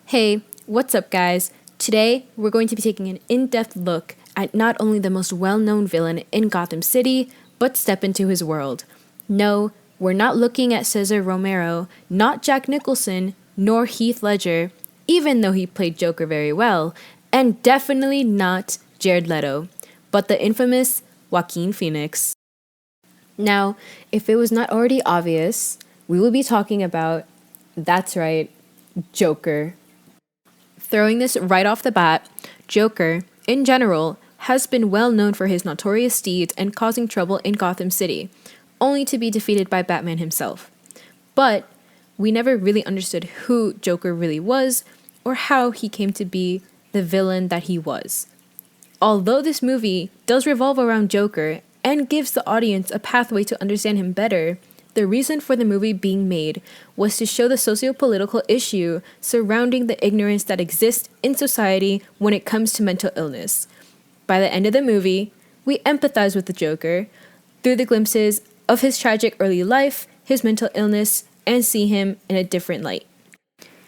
Hey, what's up, guys? Today, we're going to be taking an in-depth look at not only the most well-known villain in Gotham City, but step into his world. No, we're not looking at Cesar Romero, not Jack Nicholson, nor Heath Ledger, even though he played Joker very well, and definitely not Jared Leto, but the infamous Joaquin Phoenix. Now, if it was not already obvious, we will be talking about, that's right, Joker. Throwing this right off the bat, Joker, in general, has been well known for his notorious deeds and causing trouble in Gotham City, only to be defeated by Batman himself. But we never really understood who Joker really was or how he came to be the villain that he was. Although this movie does revolve around Joker and gives the audience a pathway to understand him better, the reason for the movie being made was to show the socio-political issue surrounding the ignorance that exists in society when it comes to mental illness. By the end of the movie, we empathize with the Joker through the glimpses of his tragic early life, his mental illness, and see him in a different light.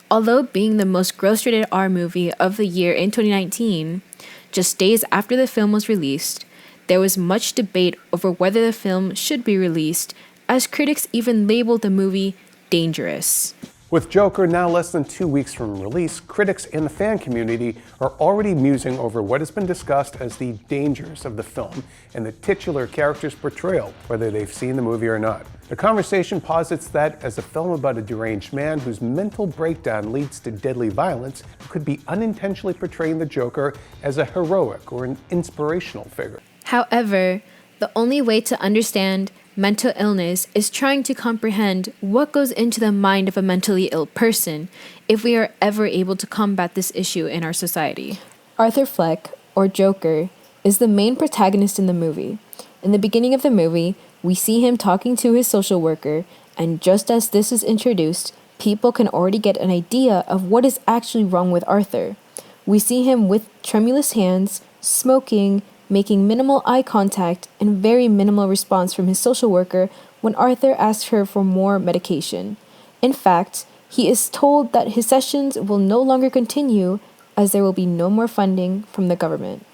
Although being the most gross-rated R movie of the year in 2019, just days after the film was released, there was much debate over whether the film should be released, as critics even labeled the movie dangerous. With Joker now less than 2 weeks from release, critics and the fan community are already musing over what has been discussed as the dangers of the film and the titular character's portrayal, whether they've seen the movie or not. The conversation posits that as a film about a deranged man whose mental breakdown leads to deadly violence, it could be unintentionally portraying the Joker as a heroic or an inspirational figure. However, the only way to understand mental illness is trying to comprehend what goes into the mind of a mentally ill person if we are ever able to combat this issue in our society. Arthur Fleck, or Joker, is the main protagonist in the movie. In the beginning of the movie, we see him talking to his social worker, and just as this is introduced, people can already get an idea of what is actually wrong with Arthur. We see him with tremulous hands, smoking, making minimal eye contact and very minimal response from his social worker when Arthur asks her for more medication. In fact, he is told that his sessions will no longer continue as there will be no more funding from the government.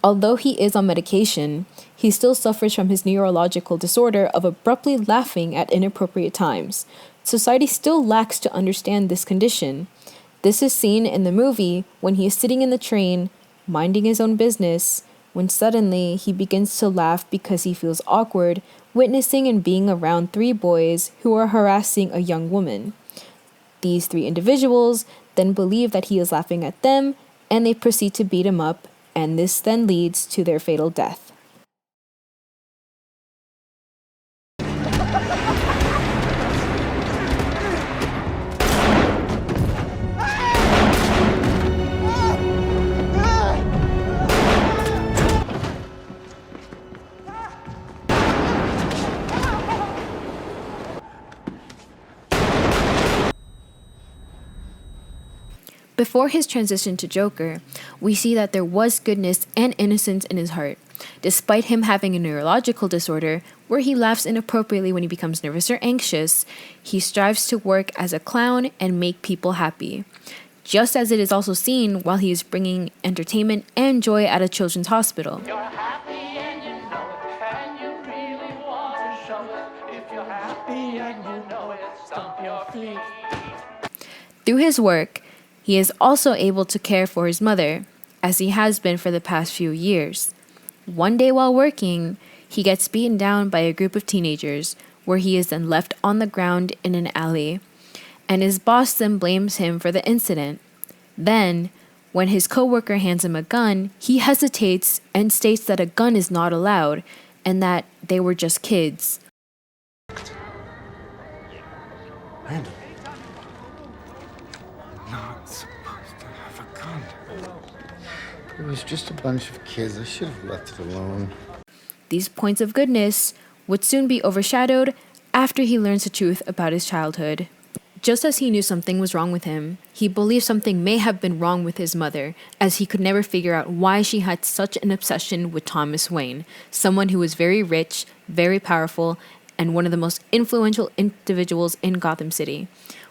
Although he is on medication, he still suffers from his neurological disorder of abruptly laughing at inappropriate times. Society still lacks to understand this condition. This is seen in the movie when he is sitting in the train, minding his own business, when suddenly he begins to laugh because he feels awkward, witnessing and being around 3 boys who are harassing a young woman. These 3 individuals then believe that he is laughing at them, and they proceed to beat him up, and this then leads to their fatal death. Before his transition to Joker, we see that there was goodness and innocence in his heart. Despite him having a neurological disorder where he laughs inappropriately when he becomes nervous or anxious, he strives to work as a clown and make people happy. Just as it is also seen while he is bringing entertainment and joy at a children's hospital. You're happy and you know it, and you really want to show it. If you're happy and you know it, stomp your feet. Through his work, he is also able to care for his mother, as he has been for the past few years. One day while working, he gets beaten down by a group of teenagers, where he is then left on the ground in an alley, and his boss then blames him for the incident. Then, when his coworker hands him a gun, he hesitates and states that a gun is not allowed, and that they were just kids. Randall. Not supposed to have a gun. It was just a bunch of kids. I should have left it alone. These points of goodness would soon be overshadowed after he learns the truth about his childhood. Just as he knew something was wrong with him, he believed something may have been wrong with his mother, as he could never figure out why she had such an obsession with Thomas Wayne, someone who was very rich, very powerful, and one of the most influential individuals in Gotham City.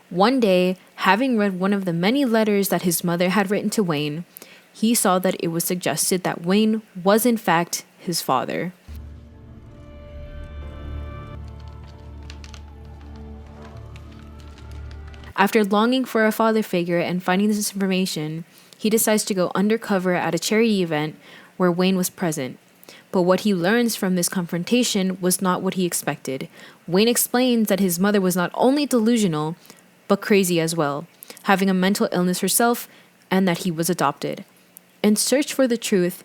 One day, Having read one of the many letters that his mother had written to Wayne, he saw that it was suggested that Wayne was in fact his father. After longing for a father figure and finding this information, he decides to go undercover at a charity event where Wayne was present. But what he learns from this confrontation was not what he expected. Wayne explains that his mother was not only delusional, but crazy as well, having a mental illness herself, and that he was adopted. In search for the truth,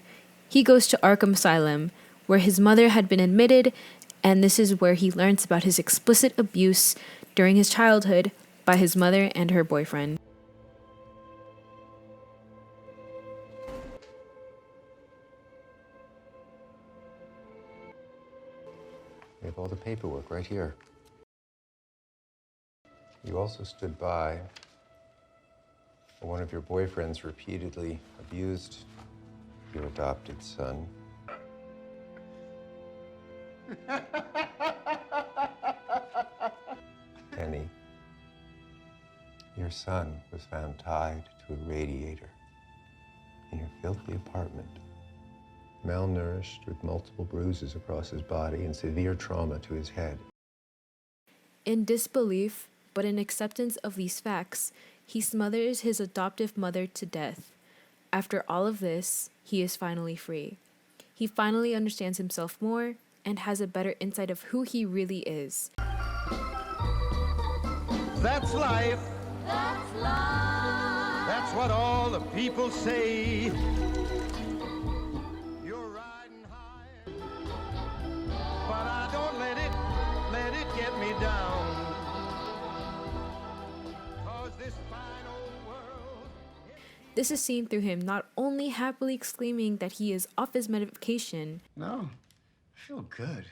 he goes to Arkham Asylum, where his mother had been admitted, and this is where he learns about his explicit abuse during his childhood by his mother and her boyfriend. We have all the paperwork right here. You also stood by when one of your boyfriends repeatedly abused your adopted son. Penny, your son was found tied to a radiator in your filthy apartment, malnourished with multiple bruises across his body and severe trauma to his head. In disbelief, but in acceptance of these facts, he smothers his adoptive mother to death. After all of this, he is finally free. He finally understands himself more and has a better insight of who he really is. That's life. That's life. That's what all the people say. You're riding high, but I don't let it get me down. 'Cause this fine old world. This is seen through him not only happily exclaiming that he is off his medication, No, I feel good.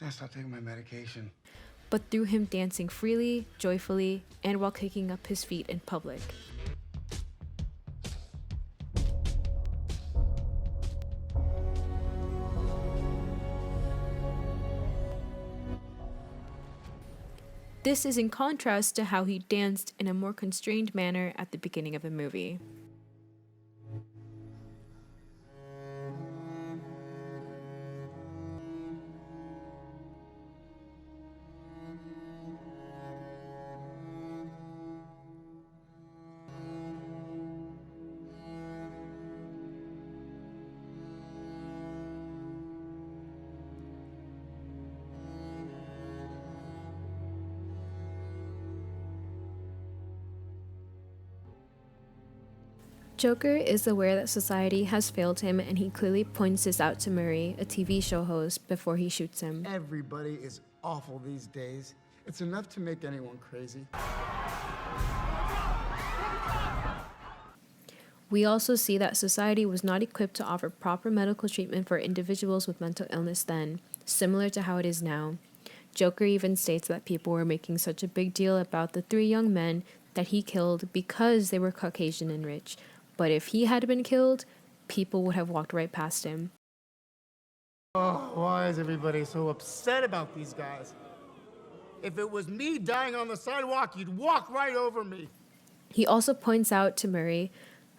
I stopped taking my medication. but through him dancing freely, joyfully, and while kicking up his feet in public. This is in contrast to how he danced in a more constrained manner at the beginning of the movie. Joker is aware that society has failed him, and he clearly points this out to Murray, a TV show host, before he shoots him. Everybody is awful these days. It's enough to make anyone crazy. We also see that society was not equipped to offer proper medical treatment for individuals with mental illness then, similar to how it is now. Joker even states that people were making such a big deal about the 3 young men that he killed because they were Caucasian and rich. But if he had been killed, people would have walked right past him. Oh, why is everybody so upset about these guys? If it was me dying on the sidewalk, you'd walk right over me. He also points out to Murray,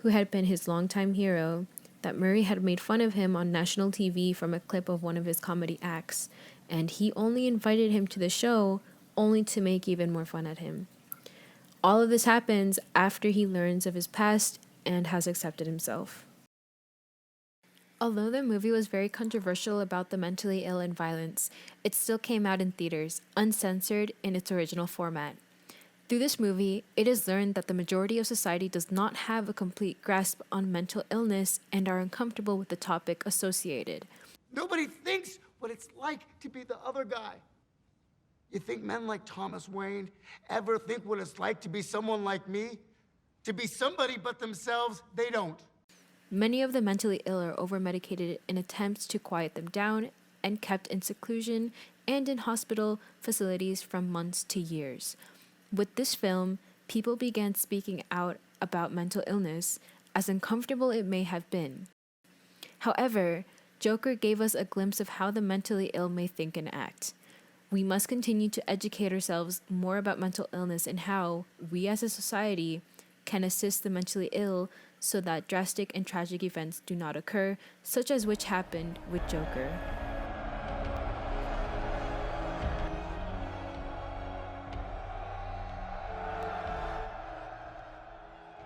who had been his longtime hero, that Murray had made fun of him on national TV from a clip of one of his comedy acts, and he only invited him to the show only to make even more fun at him. All of this happens after he learns of his past and has accepted himself. Although the movie was very controversial about the mentally ill and violence, it still came out in theaters, uncensored in its original format. Through this movie, it is learned that the majority of society does not have a complete grasp on mental illness and are uncomfortable with the topic associated. Nobody thinks what it's like to be the other guy. You think men like Thomas Wayne ever think what it's like to be someone like me? To be somebody but themselves? They don't. Many of the mentally ill are over-medicated in attempts to quiet them down and kept in seclusion and in hospital facilities from months to years. With this film, people began speaking out about mental illness, as uncomfortable it may have been. However, Joker gave us a glimpse of how the mentally ill may think and act. We must continue to educate ourselves more about mental illness and how we as a society can assist the mentally ill so that drastic and tragic events do not occur, such as which happened with Joker.